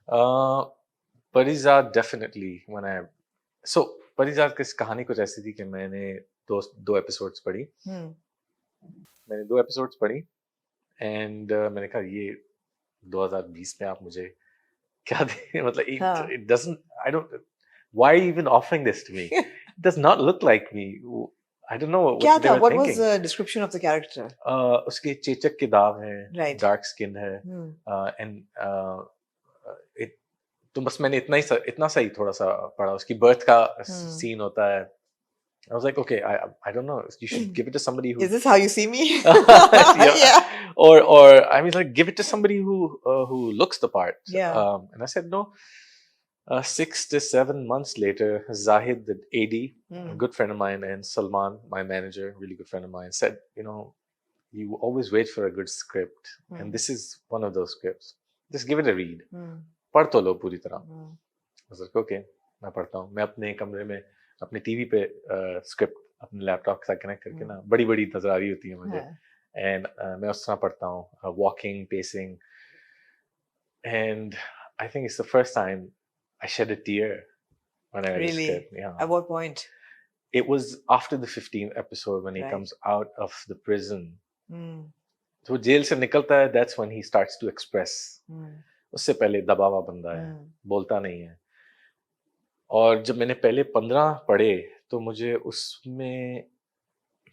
Parizaad definitely when I so Parizaad की कहानी कुछ ऐसी थी कि मैंने दो एपिसोड्स पढ़ी मैंने 2 एपिसोड्स पढ़ी एंड मैंने कहा ये 2020 में आप मुझे क्या दे मतलब it doesn't I don't why are you even offering this to me it does not look like me I don't know what क्या they था? were What thinking was the description of the character? उसके चेचक के दाग हैं Right. Dark skin है and it तो बस मैंने इतना सा ही थोड़ा सा पढ़ा उसकी बर्थ का सीन होता है I was like, okay, I don't know. You should give it to somebody who. Is this how you see me? Yeah. Yeah. Or I mean, like, give it to somebody who looks the part. Yeah. And I said no. 6 to 7 months later, Zahid, the AD, a good friend of mine, and Salman, my manager, really good friend of mine, said, you always wait for a good script, and this is one of those scripts. Just give it a read. पढ़ तो लो पूरी तरह. I was like, okay, मैं पढ़ता हूँ. मैं अपने कमरे में अपने टीवी पे स्क्रिप्ट अपने लैपटॉप के साथ कनेक्ट करके ना बड़ी बड़ी नजर आ रही होती है मुझे एंड मैं उस तरह पढ़ता हूँ walking pacing and I think it's the first time I shed a tear when I read Really? the script. Yeah. At what point? It was after the 15th episode when he comes out of the prison. तो jail से निकलता है, that's when he starts to express. उससे पहले दबा हुआ बंदा है, बोलता नहीं है. और जब मैंने पहले 15 पढ़े तो मुझे उसमें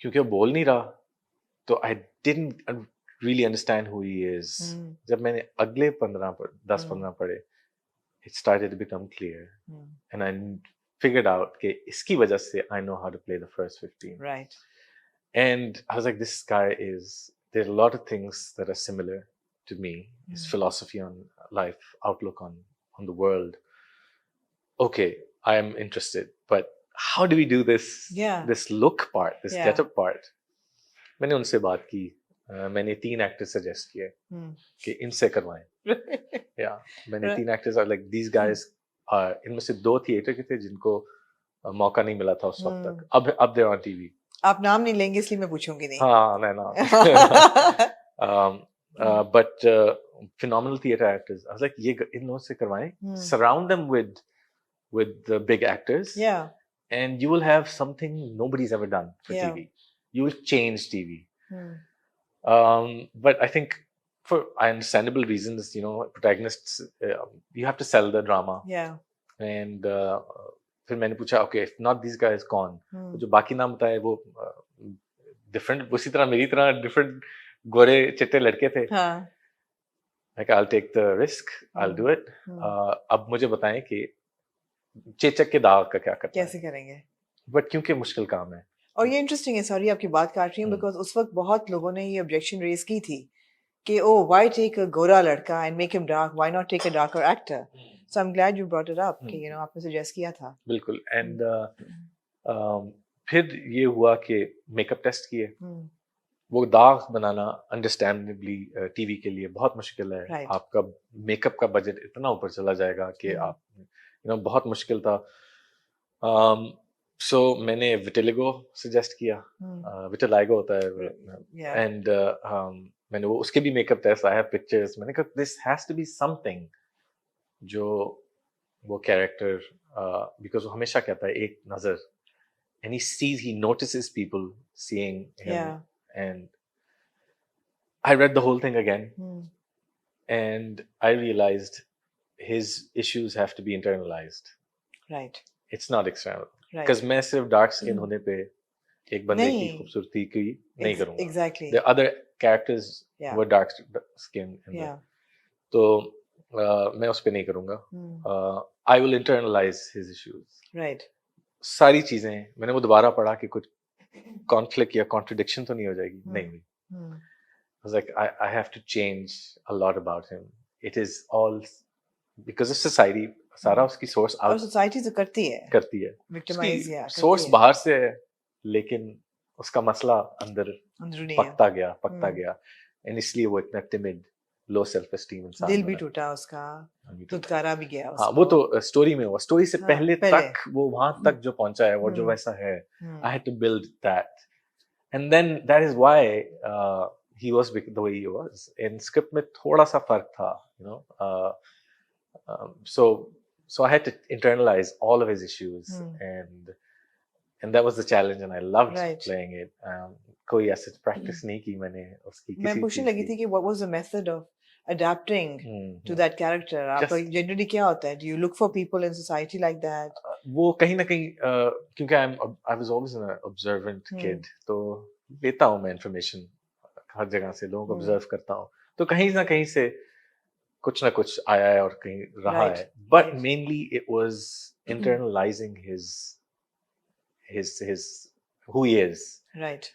क्योंकि वो बोल नहीं रहा तो I didn't really understand who he is. जब मैंने अगले 10-15 पढ़े it started to become clear and I figured out कि इसकी वजह से I know how to play the first 15. Right. And I was like, this guy there are a lot of things that are similar to me. His philosophy on life, outlook on the world. Okay, I am interested, but how do we do this? Yeah. This look part, this get-up part. मैंने उनसे बात की, मैंने 3 actors suggest किए कि इनसे करवाएं. मैंने 3 एक्टर्स और like these guys इनमें से 2 थिएटर के थे जिनको मौका नहीं मिला था उस वक्त तक. अब they're on TV. आप नाम नहीं लेंगे इसलिए मैं पूछूंगी नहीं. हाँ, मैं नाम. But phenomenal theater actors. I was like, ये इन लोगों से करवाएं. Surround them with the big actors. Yeah. And you will have something nobody's ever done for TV. You will change TV. But I think for understandable reasons, protagonists, you have to sell the drama. Yeah. And फिर मैंने पूछा, okay, if not these guys, कौन? तो जो बाकी नाम बताए वो different, उसी तरह मेरी तरह different गोरे चिट्टे लड़के थे. Like I'll take the risk, I'll do it. अब मुझे बताएं कि चेचक के दाग का क्या करना है? कैसे करेंगे? But क्योंकि मुश्किल काम है. और ये इंटरेस्टिंग है, सॉरी आपकी बात काट रही हूँ, बिकॉज उस वक्त बहुत लोगों ने ये ऑब्जेक्शन रेज की थी कि ओ व्हाई टेक अ गोरा लड़का and make him dark, why not take a darker actor. So I am glad you brought it up कि आपने सजेस्ट किया था. बिल्कुल. एंड फिर ये हुआ कि मेकअप टेस्ट किए. वो दाग बनाना अंडरस्टैंडेबली टीवी के लिए बहुत मुश्किल है. Right. आपका मेकअप का बजट इतना ऊपर चला जाएगा कि आप बहुत मुश्किल था. सो मैंने विटिलिगो सजेस्ट किया. विटिलाइगो होता है. एंड मैंने वो उसके भी makeup test, I have pictures. मैंने कहा this has to be something जो वो कैरेक्टर, बिकॉज वो हमेशा कहता है एक नजर, and he notices people seeing him. And I read the whole thing again, and I realized his issues have to be internalized. Right. It's not external. Because मैं सिर्फ dark skin होने पे एक बंदे की खूबसूरती की नहीं करूँगा. Exactly. The other characters were dark skin. तो मैं उस पे नहीं करूँगा. I will internalize his issues. Right. सारी चीजें मैंने वो दोबारा पढ़ा कि कुछ conflict या contradiction तो नहीं हो जाएगी. नहीं हुई. I was like, I have to change a lot about him. It is all because of society. सारा उसकी source out. और society तो करती है. Victimize, source बाहर से है, लेकिन उसका मसला अंदर पकता गया. And इसलिए वो इतना timid, low self esteem इंसान. दिल भी टूटा उसका, धुतकारा भी गया उसको. हाँ, वो तो स्टोरी में हुआ. स्टोरी से पहले तक वो वहां तक जो पहुंचा है, वो जो वैसा है, I had to build that. And then that is why he was the way he was. In script में थोड़ा सा फर्क था, So I had to internalize all of his issues, and that was the challenge, and I loved Right. playing it. कोई ऐसे practice नहीं की मैंने उसकी मैं किसी पूछने चीज लगी की. थी कि what was the method of adapting to that character? आपका Just generally क्या होता है? Do you look for people in society like that? वो कहीं ना कहीं क्योंकि I was always an observant kid, तो लेता हूँ मैं information हर जगह से, लोगों को observe करता हूँ, तो कहीं ना कहीं से कुछ ना कुछ आया है और कहीं रहा Right. है. But mainly it was internalizing his who he is. Right.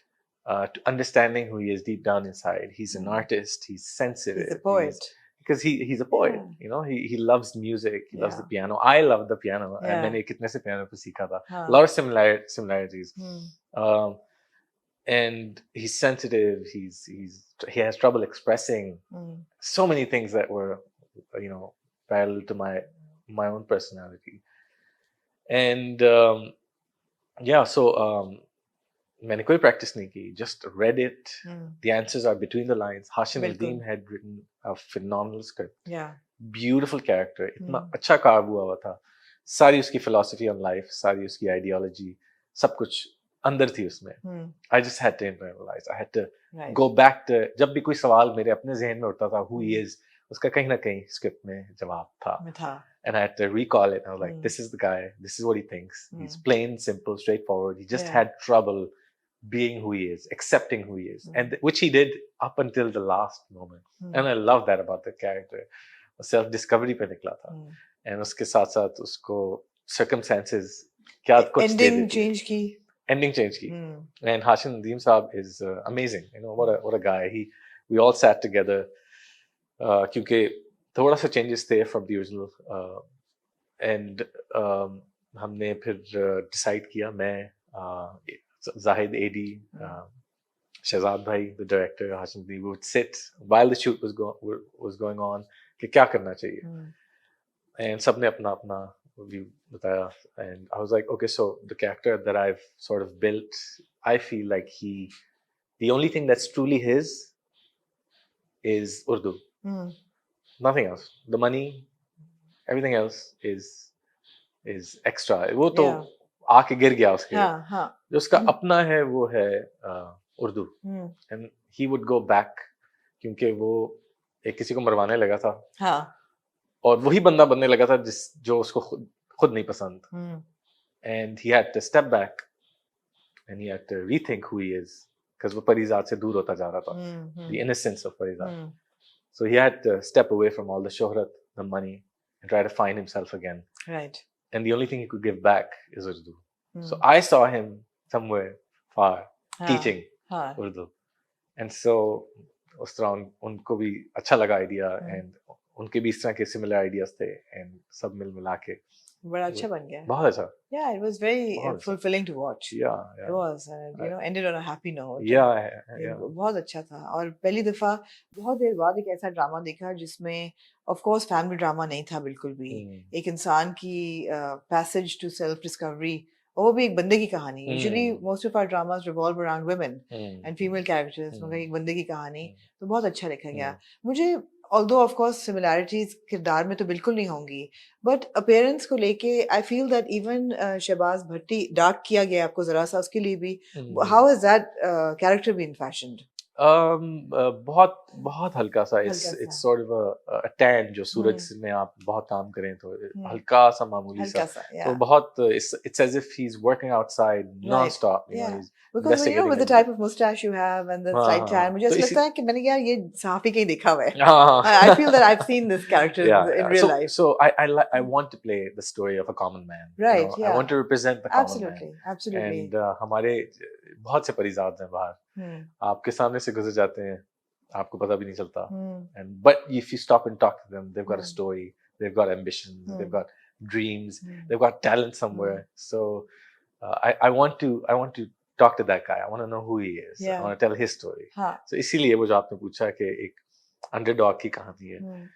To understanding who he is deep down inside. He's an artist. He's sensitive. He's a poet. Because he's a poet. Yeah. You know, he loves music. He loves the Yeah. piano. I love the piano. Yeah. And मैंने कितने से piano पे सीखा था. हाँ. A lot of similarities. And he's sensitive. He has trouble expressing so many things that were, you know, parallel to my own personality. And yeah, so मैंने कोई practice नहीं की, just read it. The answers are between the lines. Hashim Nadeem had written a phenomenal script. Yeah. Beautiful character. इतना अच्छा curve हुआ हुआ था. सारी उसकी philosophy on life, सारी उसकी ideology, सब कुछ अंदर थी उसमें. I just had to internalize. I had to go back to, जब भी कोई सवाल मेरे अपने ज़हन में उठता था, who he is, उसका कहीं ना कहीं स्क्रिप्ट में जवाब था. And I had to recall it. I was like, this is the guy. This is what he thinks. He's plain, simple, straightforward. He just had trouble being who he is, accepting who he is, and which he did up until the last moment. And I love that about the character. Self discovery पे निकला था, and उसके साथ साथ उसको circumstances क्या कुछ दे ending देती है. change की. Ending change की. And Hashim Nadeem Saab is amazing. You know, what a guy. We all sat together क्योंकि थोड़ा सा changes थे from the original, and हमने फिर decide किया, मैं Zahid AD, Shahzad Bhai, the director, Hashim Nadeem, we would sit while the shoot was going on कि क्या करना चाहिए. And सबने अपना अपना view बताया, and I was like, okay, so the character that I've sort of built, I feel like the only thing that's truly his is Urdu. Nothing else. The money, everything else is extra. वो तो आके गिर गया उसके. जो उसका अपना है वो है Urdu. And he would go back क्योंकि वो एक किसी को मरवाने लगा था. और वही बंदा बनने लगा था जो उसको खुद नहीं पसंद. And he had to step back and he had to rethink who he is, because वो परिजाद से दूर होता जा रहा था. The innocence of Parizaad. So he had to step away from all the shohrat, the money, and try to find himself again. Right. And the only thing he could give back is Urdu. So I saw him somewhere far teaching Urdu. And so उस तरह उनको भी अच्छा लगा idea, and उनके भी इस तरह के सिमिलर आइडियाज थे, एंड सब मिल मिला के बड़ा अच्छा बन गया. बहुत अच्छा. Yeah, it was very fulfilling to watch. Yeah. It was, and you know, ended on a happy note. Yeah. बहुत अच्छा था. और पहली दफा बहुत देर बाद एक ऐसा ड्रामा देखा जिसमें of course फैमिली ड्रामा नहीं था बिल्कुल भी. एक इंसान की पैसेज टू सेल्फ डिस्कवरी, वो भी एक बंदे की कहानी. Usually most of our dramas revolve around women and female characters, मगर एक बंदे की कहानी, तो बहुत अच्छा लिखा गया. मुझे although of course similarities किरदार में तो बिल्कुल नहीं होंगी, but appearance को लेके I feel that even Shahbaz Bhatti dark किया गया आपको जरा सा, उसके लिए भी how has that character been fashioned? बहुत हल्का सा. It's sort of a tan जो सूरज में आप बहुत काम करें तो हल्का सा मामूली सा. तो बहुत it's as if he's working outside non-stop. You know, he's because you know with the type of mustache you have and the slight tan, मुझे ऐसा लगता है कि मैंने यार ये सहाफी कहीं देखा हुआ है. I feel that I've seen this character in real life. So I want to play the story of a common man. Right. You know, I want to represent the common man. Absolutely. And हमारे बहुत से परिजाद हैं बाहर, आपके सामने से गुजर जाते हैं, आपको पता भी नहीं चलता. And but if you stop and talk to them, they've got a story, they've got ambitions, they've got dreams, they've got talent somewhere. So I want to talk to that guy. I want to know who he is. I want to tell his story. So इसीलिए वो जो आपने पूछा कि एक underdog की कहानी है,